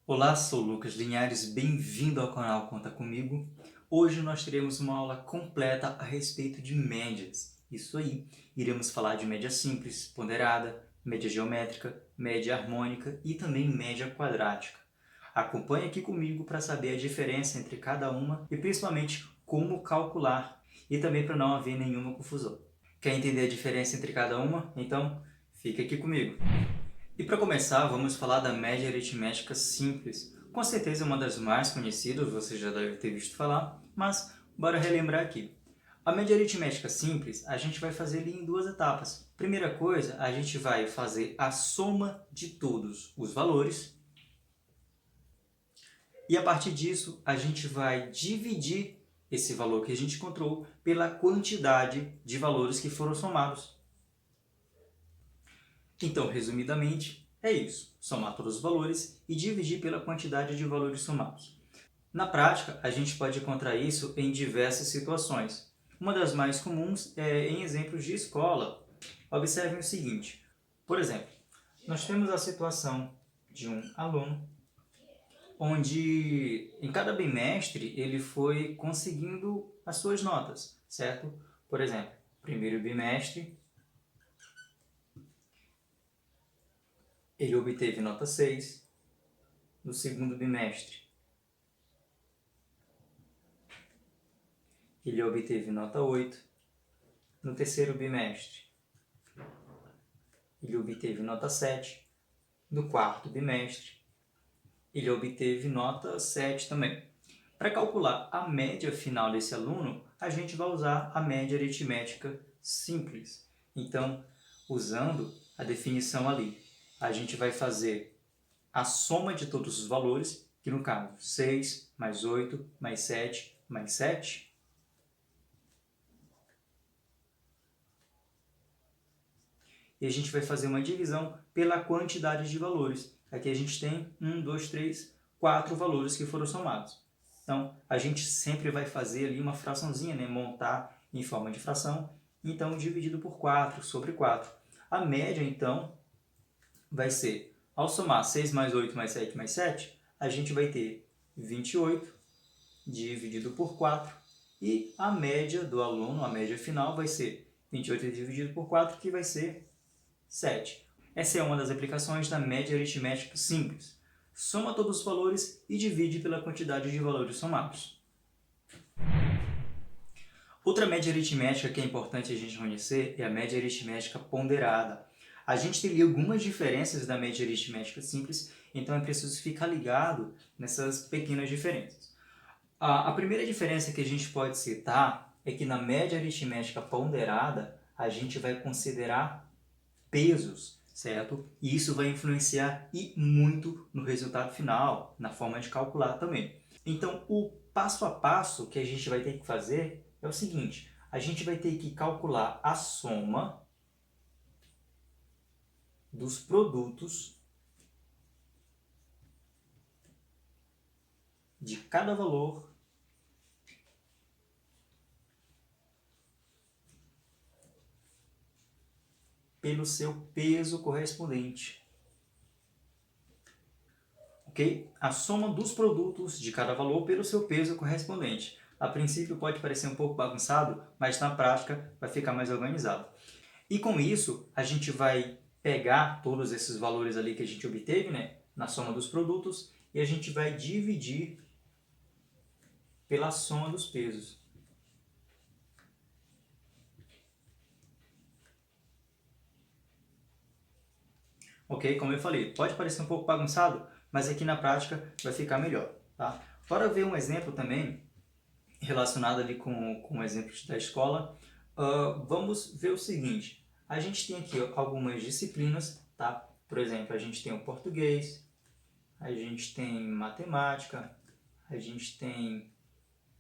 Olá, sou Lucas Linhares, bem-vindo ao canal Conta Comigo. Hoje nós teremos uma aula completa a respeito de médias. Isso aí, iremos falar de média simples, ponderada, média geométrica, média harmônica e também média quadrática. Acompanhe aqui comigo para saber a diferença entre cada uma e principalmente como calcular e também para não haver nenhuma confusão. Quer entender a diferença entre cada uma? Então, fica aqui comigo. E para começar, vamos falar da média aritmética simples. Com certeza é uma das mais conhecidas, você já deve ter visto falar, mas bora relembrar aqui. A média aritmética simples, a gente vai fazer ali em duas etapas. Primeira coisa, a gente vai fazer a soma de todos os valores e a partir disso a gente vai dividir esse valor que a gente encontrou pela quantidade de valores que foram somados. Então, resumidamente, é isso: somar todos os valores e dividir pela quantidade de valores somados. Na prática, a gente pode encontrar isso em diversas situações. Uma das mais comuns é em exemplos de escola. Observem o seguinte: por exemplo, nós temos a situação de um aluno onde em cada bimestre ele foi conseguindo as suas notas, certo? Por exemplo, primeiro bimestre ele obteve nota 6, no segundo bimestre ele obteve nota 8, no terceiro bimestre ele obteve nota 7, no quarto bimestre ele obteve nota 7 também. Para calcular a média final desse aluno, a gente vai usar a média aritmética simples. Então, usando a definição ali, a gente vai fazer a soma de todos os valores, que no caso 6 mais 8 mais 7 mais 7, e a gente vai fazer uma divisão pela quantidade de valores. Aqui a gente tem 1, 2, 3, 4 valores que foram somados. Então, a gente sempre vai fazer ali uma fraçãozinha, né? Montar em forma de fração. Então, dividido por 4 sobre 4. A média, então, vai ser, ao somar 6 mais 8 mais 7 mais 7, a gente vai ter 28 dividido por 4. E a média do aluno, a média final, vai ser 28 dividido por 4, que vai ser 7. Essa é uma das aplicações da média aritmética simples. Soma todos os valores e divide pela quantidade de valores somados. Outra média aritmética que é importante a gente conhecer é a média aritmética ponderada. A gente tem algumas diferenças da média aritmética simples, então é preciso ficar ligado nessas pequenas diferenças. A primeira diferença que a gente pode citar é que na média aritmética ponderada a gente vai considerar pesos, certo? E isso vai influenciar e muito no resultado final, na forma de calcular também. Então, o passo a passo que a gente vai ter que fazer é o seguinte: a gente vai ter que calcular a soma dos produtos de cada valor pelo seu peso correspondente. Ok? A soma dos produtos de cada valor pelo seu peso correspondente. A princípio pode parecer um pouco bagunçado, mas na prática vai ficar mais organizado. E com isso, a gente vai pegar todos esses valores ali que a gente obteve, né, na soma dos produtos, e a gente vai dividir pela soma dos pesos. Ok? Como eu falei, pode parecer um pouco bagunçado, mas aqui na prática vai ficar melhor. Tá? Bora ver um exemplo também relacionado ali com o exemplo da escola. Vamos ver o seguinte: a gente tem aqui algumas disciplinas, tá? Por exemplo, a gente tem o português, a gente tem matemática, a gente tem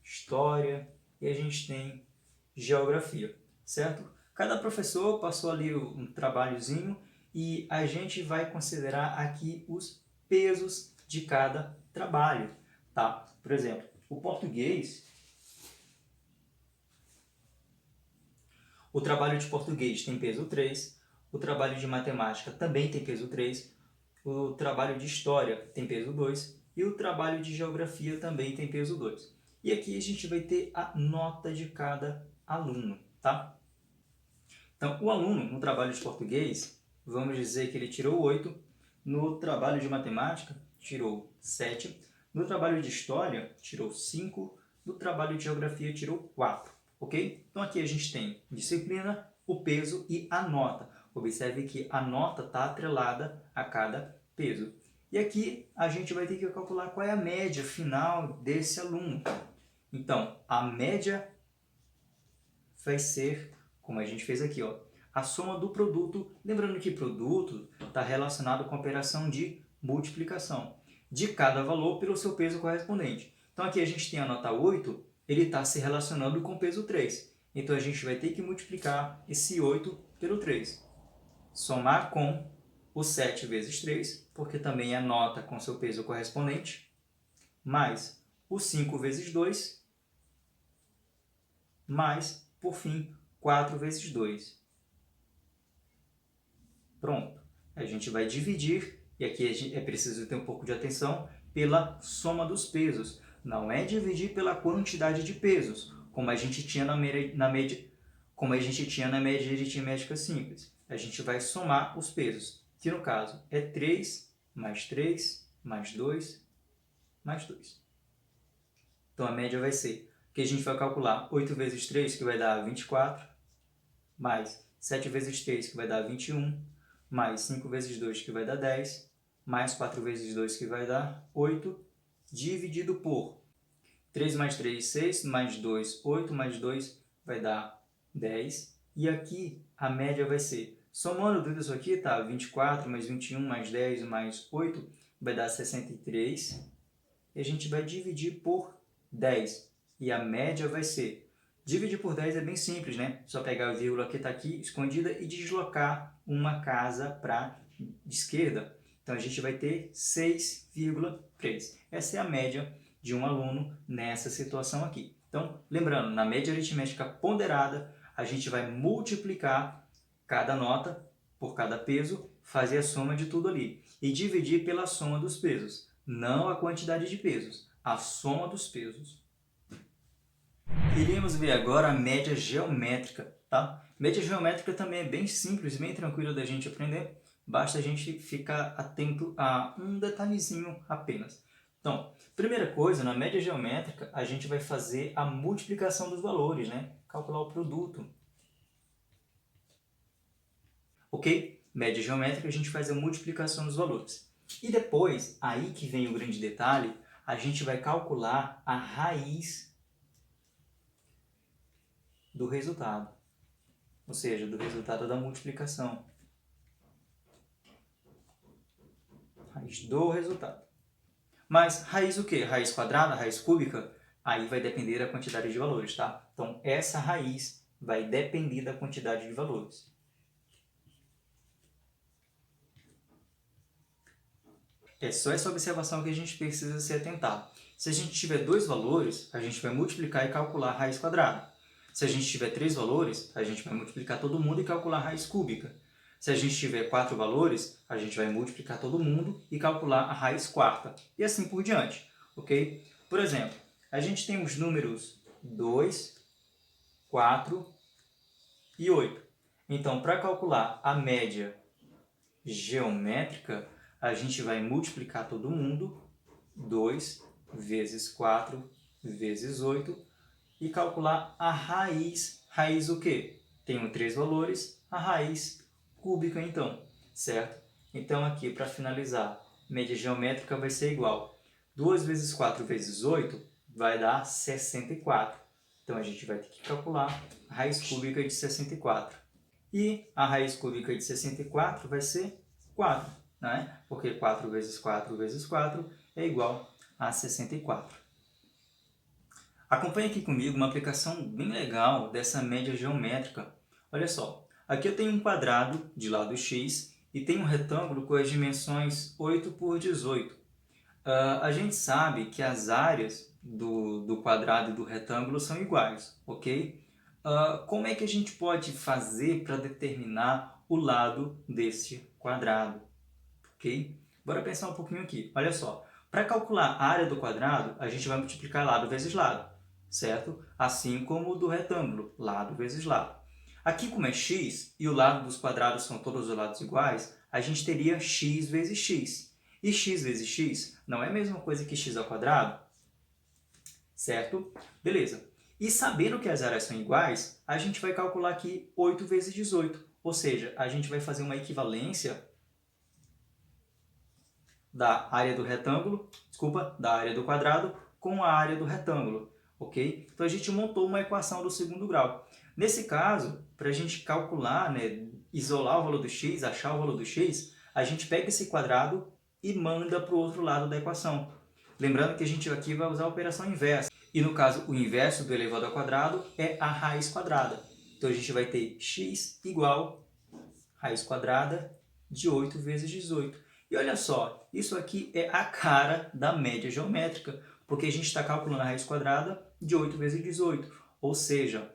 história e a gente tem geografia, certo? Cada professor passou ali um trabalhozinho e a gente vai considerar aqui os pesos de cada trabalho, tá? Por exemplo, o português, o trabalho de português tem peso 3, o trabalho de matemática também tem peso 3, o trabalho de História tem peso 2 e o trabalho de Geografia também tem peso 2. E aqui a gente vai ter a nota de cada aluno, tá? Então, o aluno, no trabalho de português, vamos dizer que ele tirou 8, no trabalho de matemática, tirou 7, no trabalho de história, tirou 5, no trabalho de geografia, tirou 4, ok? Então, aqui a gente tem disciplina, o peso e a nota. Observe que a nota está atrelada a cada peso. E aqui a gente vai ter que calcular qual é a média final desse aluno. Então, a média vai ser, como a gente fez aqui, ó, a soma do produto. Lembrando que produto está relacionado com a operação de multiplicação de cada valor pelo seu peso correspondente. Então aqui a gente tem a nota 8, ele está se relacionando com o peso 3. Então a gente vai ter que multiplicar esse 8 pelo 3. Somar com o 7 vezes 3, porque também é a nota com seu peso correspondente, mais o 5 vezes 2, mais, por fim, 4 vezes 2. Pronto. A gente vai dividir, e aqui é preciso ter um pouco de atenção, pela soma dos pesos. Não é dividir pela quantidade de pesos, como a gente tinha na média aritmética simples. A gente vai somar os pesos, que no caso é 3 mais 3 mais 2 mais 2. Então a média vai ser que a gente vai calcular 8 vezes 3, que vai dar 24, mais 7 vezes 3, que vai dar 21, mais 5 vezes 2, que vai dar 10, mais 4 vezes 2, que vai dar 8, dividido por 3 mais 3, 6, mais 2, 8, mais 2, vai dar 10. E aqui a média vai ser, somando tudo isso aqui, tá? 24 mais 21 mais 10 mais 8, vai dar 63. E a gente vai dividir por 10. E a média vai ser... Dividir por 10 é bem simples, né? Só pegar a vírgula que está aqui escondida e deslocar uma casa para a esquerda. Então a gente vai ter 6,3. Essa é a média de um aluno nessa situação aqui. Então, lembrando, na média aritmética ponderada, a gente vai multiplicar cada nota por cada peso, fazer a soma de tudo ali e dividir pela soma dos pesos. Não a quantidade de pesos, a soma dos pesos. Iremos ver agora a média geométrica, tá? Média geométrica também é bem simples, bem tranquilo da gente aprender. Basta a gente ficar atento a um detalhezinho apenas. Então, primeira coisa, na média geométrica, a gente vai fazer a multiplicação dos valores, né? Calcular o produto. Ok? Média geométrica, a gente faz a multiplicação dos valores. E depois, aí que vem o grande detalhe, a gente vai calcular a raiz do resultado, ou seja, do resultado da multiplicação. Raiz do resultado. Mas raiz o quê? Raiz quadrada, raiz cúbica? Aí vai depender da quantidade de valores, tá? Então, essa raiz vai depender da quantidade de valores. É só essa observação que a gente precisa se atentar. Se a gente tiver dois valores, a gente vai multiplicar e calcular a raiz quadrada. Se a gente tiver 3 valores, a gente vai multiplicar todo mundo e calcular a raiz cúbica. Se a gente tiver 4 valores, a gente vai multiplicar todo mundo e calcular a raiz quarta. E assim por diante, ok? Por exemplo, a gente tem os números 2, 4 e 8. Então, para calcular a média geométrica, a gente vai multiplicar todo mundo, 2 vezes 4 vezes 8, e calcular a raiz. Raiz o quê? Tenho 3 valores, a raiz cúbica então, certo? Então aqui, para finalizar, média geométrica vai ser igual 2 vezes 4 vezes 8 vai dar 64. Então a gente vai ter que calcular a raiz cúbica de 64. E a raiz cúbica de 64 vai ser 4, né? Porque 4 vezes 4 vezes 4 é igual a 64. Acompanhe aqui comigo uma aplicação bem legal dessa média geométrica. Olha só, aqui eu tenho um quadrado de lado x e tenho um retângulo com as dimensões 8 por 18. A gente sabe que as áreas do quadrado e do retângulo são iguais, ok? Como é que a gente pode fazer para determinar o lado deste quadrado, ok? Bora pensar um pouquinho aqui. Olha só, para calcular a área do quadrado, a gente vai multiplicar lado vezes lado, certo? Assim como o do retângulo, lado vezes lado. Aqui, como é x e o lado dos quadrados são todos os lados iguais, a gente teria x vezes x. E x vezes x não é a mesma coisa que x ao quadrado? Certo? Beleza. E sabendo que as áreas são iguais, a gente vai calcular aqui 8 vezes 18. Ou seja, a gente vai fazer uma equivalência da área do retângulo, da área do quadrado com a área do retângulo, ok? Então a gente montou uma equação do segundo grau. Nesse caso, para a gente calcular, né, isolar o valor do x, achar o valor do x, a gente pega esse quadrado e manda para o outro lado da equação. Lembrando que a gente aqui vai usar a operação inversa. E no caso, o inverso do elevado ao quadrado é a raiz quadrada. Então a gente vai ter x igual raiz quadrada de 8 vezes 18. E olha só, isso aqui é a cara da média geométrica, porque a gente está calculando a raiz quadrada de 8 vezes 18. Ou seja,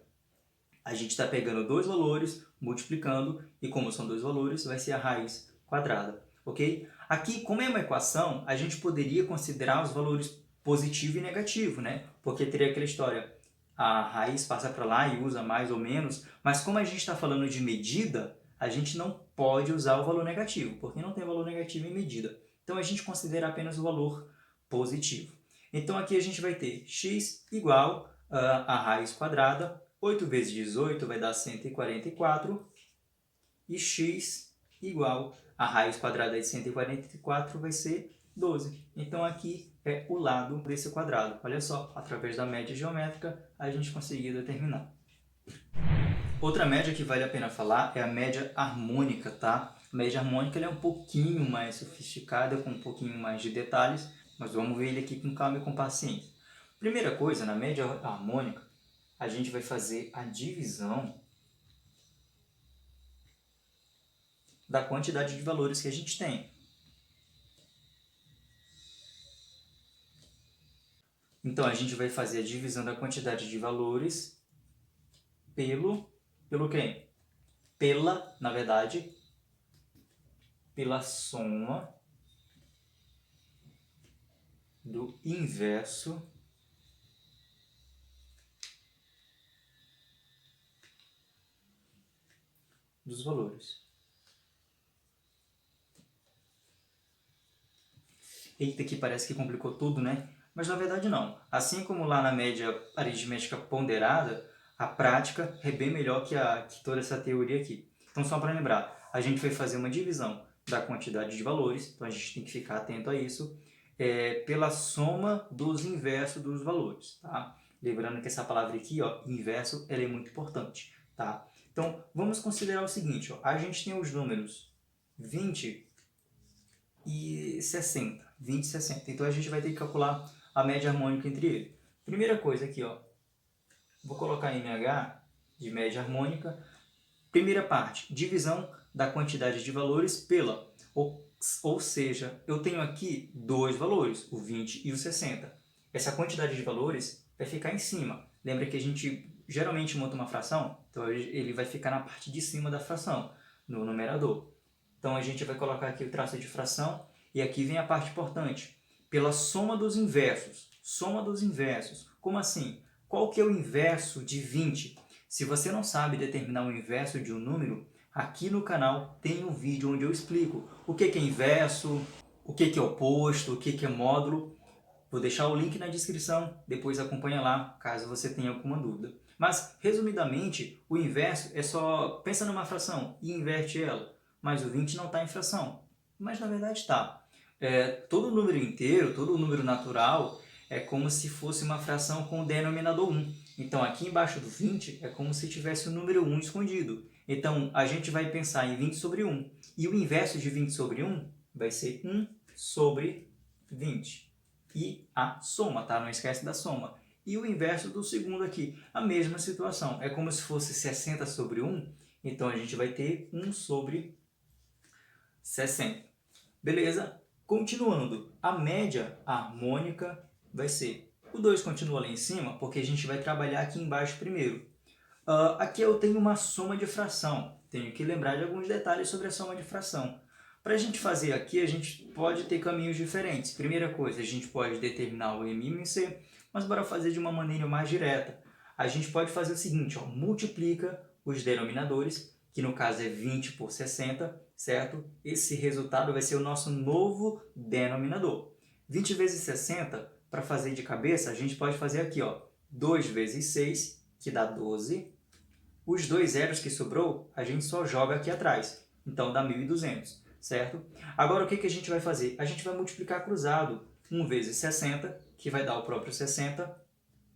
a gente está pegando dois valores, multiplicando, e como são dois valores, vai ser a raiz quadrada, ok? Aqui, como é uma equação, a gente poderia considerar os valores positivo e negativo, né? Porque teria aquela história, a raiz passa para lá e usa mais ou menos, mas como a gente está falando de medida, a gente não pode usar o valor negativo, porque não tem valor negativo em medida. Então, a gente considera apenas o valor positivo. Então, aqui a gente vai ter x igual a raiz quadrada, 8 vezes 18 vai dar 144, e x igual a raiz quadrada de 144 vai ser 12. Então, aqui é o lado desse quadrado. Olha só, através da média geométrica, a gente conseguiu determinar. Outra média que vale a pena falar é a média harmônica, tá? A média harmônica é um pouquinho mais sofisticada, com um pouquinho mais de detalhes, mas vamos ver ele aqui com calma e com paciência. Primeira coisa, na média harmônica, a gente vai fazer a divisão da quantidade de valores que a gente tem. Então, a gente vai fazer a divisão da quantidade de valores pelo quê? Na verdade, pela soma do inverso dos valores. Eita, que parece que complicou tudo, né? Mas na verdade não. Assim como lá na média aritmética ponderada, a prática é bem melhor que toda essa teoria aqui. Então, só para lembrar, a gente vai fazer uma divisão da quantidade de valores, então a gente tem que ficar atento a isso, pela soma dos inversos dos valores, tá? Lembrando que essa palavra aqui, ó, inverso, ela é muito importante, tá? Então, vamos considerar o seguinte, ó, a gente tem os números 20 e 60. 20 e 60. Então, a gente vai ter que calcular a média harmônica entre eles. Primeira coisa aqui, ó, vou colocar MH de média harmônica. Primeira parte, divisão da quantidade de valores pela, ou seja, eu tenho aqui dois valores, o 20 e o 60. Essa quantidade de valores vai ficar em cima. Lembra que a gente geralmente monta uma fração? Então, ele vai ficar na parte de cima da fração, no numerador. Então, a gente vai colocar aqui o traço de fração, e aqui vem a parte importante. Pela soma dos inversos. Soma dos inversos. Como assim? Qual que é o inverso de 20? Se você não sabe determinar o inverso de um número, aqui no canal tem um vídeo onde eu explico o que é inverso, o que é oposto, o que é módulo. Vou deixar o link na descrição, depois acompanha lá, caso você tenha alguma dúvida. Mas, resumidamente, o inverso é só, pensa numa fração e inverte ela. Mas o 20 não está em fração. Mas, na verdade, está. Todo número inteiro, todo número natural, é como se fosse uma fração com o denominador 1. Então, aqui embaixo do 20 é como se tivesse o número 1 escondido. Então, a gente vai pensar em 20 sobre 1. E o inverso de 20 sobre 1 vai ser 1 sobre 20. E a soma, tá? Não esquece da soma. E o inverso do segundo aqui, a mesma situação. É como se fosse 60 sobre 1, então a gente vai ter 1 sobre 60. Beleza? Continuando, a média harmônica vai ser... O 2 continua lá em cima, porque a gente vai trabalhar aqui embaixo primeiro. Aqui eu tenho uma soma de fração. Tenho que lembrar de alguns detalhes sobre a soma de fração. Para a gente fazer aqui, a gente pode ter caminhos diferentes. Primeira coisa, a gente pode determinar o MMC, mas bora fazer de uma maneira mais direta. A gente pode fazer o seguinte, ó, multiplica os denominadores, que no caso é 20 por 60, certo? Esse resultado vai ser o nosso novo denominador. 20 vezes 60, para fazer de cabeça, a gente pode fazer aqui, ó, 2 vezes 6, que dá 12. Os dois zeros que sobrou, a gente só joga aqui atrás. Então dá 1.200, certo? Agora o que a gente vai fazer? A gente vai multiplicar cruzado. 1 vezes 60, que vai dar o próprio 60,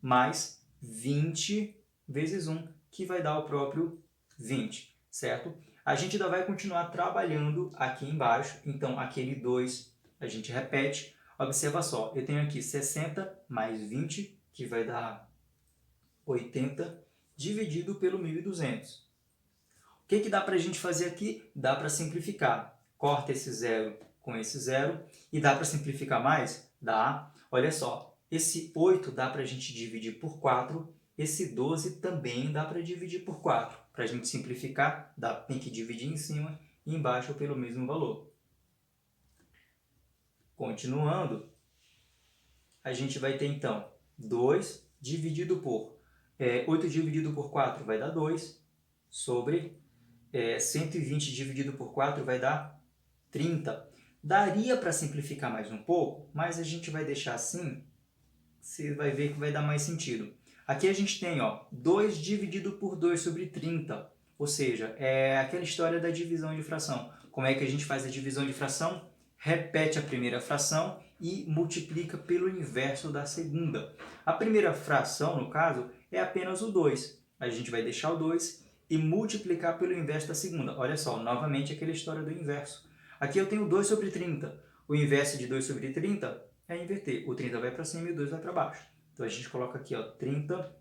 mais 20 vezes 1, que vai dar o próprio 20, certo? A gente ainda vai continuar trabalhando aqui embaixo, então aquele 2 a gente repete. Observa só, eu tenho aqui 60 mais 20, que vai dar 80, dividido pelo 1.200. O que dá para a gente fazer aqui? Dá para simplificar. Corta esse zero com esse zero. E dá para simplificar mais? Dá. Olha só, esse 8 dá para a gente dividir por 4. Esse 12 também dá para dividir por 4. Para a gente simplificar, tem que dividir em cima e embaixo pelo mesmo valor. Continuando, a gente vai ter então 2 dividido por 8 dividido por 4 vai dar 2, sobre 120 dividido por 4 vai dar 30. Daria para simplificar mais um pouco, mas a gente vai deixar assim, você vai ver que vai dar mais sentido. Aqui a gente tem 2 dividido por 2 sobre 30, ou seja, é aquela história da divisão de fração. Como é que a gente faz a divisão de fração? Repete a primeira fração e multiplica pelo inverso da segunda. A primeira fração, no caso, é apenas o 2. A gente vai deixar o 2 e multiplicar pelo inverso da segunda. Olha só, novamente aquela história do inverso. Aqui eu tenho 2 sobre 30. O inverso de 2 sobre 30 é inverter. O 30 vai para cima e o 2 vai para baixo. Então a gente coloca aqui 30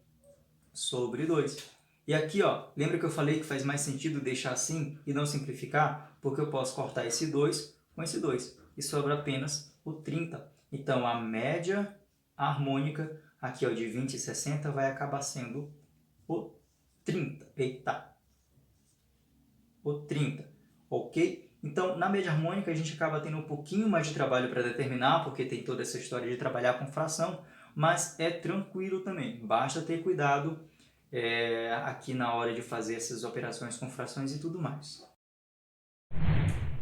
sobre 2. E aqui, lembra que eu falei que faz mais sentido deixar assim e não simplificar? Porque eu posso cortar esse 2 com esse 2 e sobra apenas o 30. Então a média harmônica aqui de 20 e 60 vai acabar sendo o 30. Eita! O 30, ok? Então, na média harmônica, a gente acaba tendo um pouquinho mais de trabalho para determinar, porque tem toda essa história de trabalhar com fração, mas é tranquilo também. Basta ter cuidado aqui na hora de fazer essas operações com frações e tudo mais.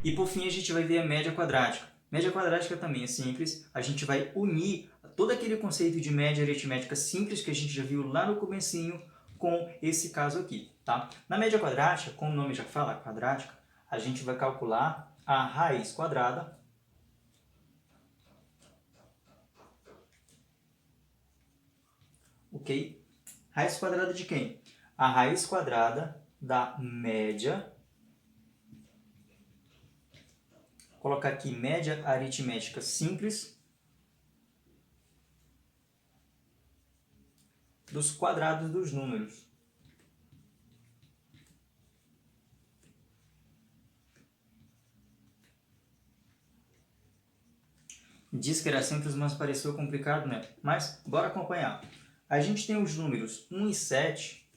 E por fim, a gente vai ver a média quadrática. Média quadrática também é simples. A gente vai unir todo aquele conceito de média aritmética simples que a gente já viu lá no comecinho com esse caso aqui, tá? Na média quadrática, como o nome já fala, quadrática, a gente vai calcular a raiz quadrada ok? Raiz quadrada de quem? A raiz quadrada da média. Vou colocar aqui média aritmética simples dos quadrados dos números. Diz que era simples, mas pareceu complicado, né? Mas bora acompanhar. A gente tem os números 1 e 7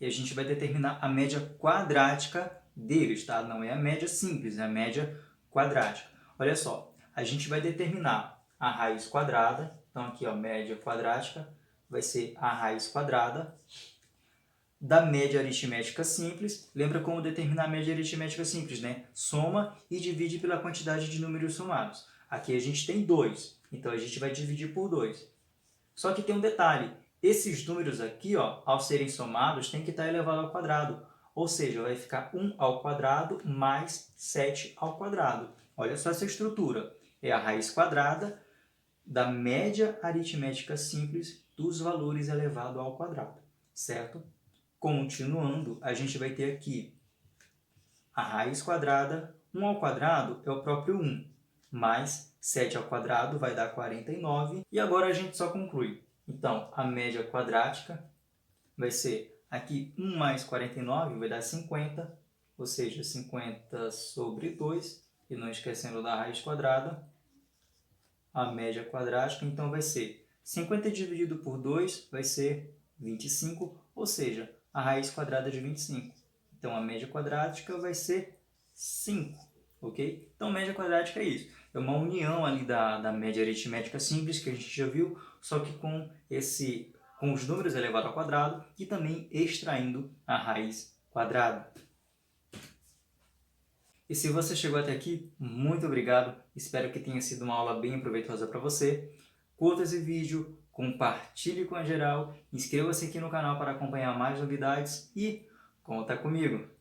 e a gente vai determinar a média quadrática deles, tá? Não é a média simples, é a média quadrática. Olha só, a gente vai determinar a raiz quadrada. Então aqui, média quadrática vai ser a raiz quadrada da média aritmética simples. Lembra como determinar a média aritmética simples, né? Soma e divide pela quantidade de números somados. Aqui a gente tem 2, então a gente vai dividir por 2. Só que tem um detalhe, esses números aqui, ao serem somados, tem que estar elevado ao quadrado. Ou seja, vai ficar 1 ao quadrado mais 7 ao quadrado. Olha só essa estrutura. É a raiz quadrada da média aritmética simples dos valores elevado ao quadrado, certo? Continuando, a gente vai ter aqui a raiz quadrada. 1 ao quadrado é o próprio 1, mais 7 ao quadrado vai dar 49. E agora a gente só conclui. Então, a média quadrática vai ser aqui 1 mais 49 vai dar 50, ou seja, 50 sobre 2. E não esquecendo da raiz quadrada, a média quadrática, então vai ser 50 dividido por 2 vai ser 25, ou seja, a raiz quadrada de 25. Então, a média quadrática vai ser 5, ok? Então, média quadrática é isso. É uma união ali da média aritmética simples, que a gente já viu, só que com os números elevado ao quadrado e também extraindo a raiz quadrada. E se você chegou até aqui, muito obrigado. Espero que tenha sido uma aula bem proveitosa para você. Curta esse vídeo, compartilhe com a geral, inscreva-se aqui no canal para acompanhar mais novidades e conta comigo!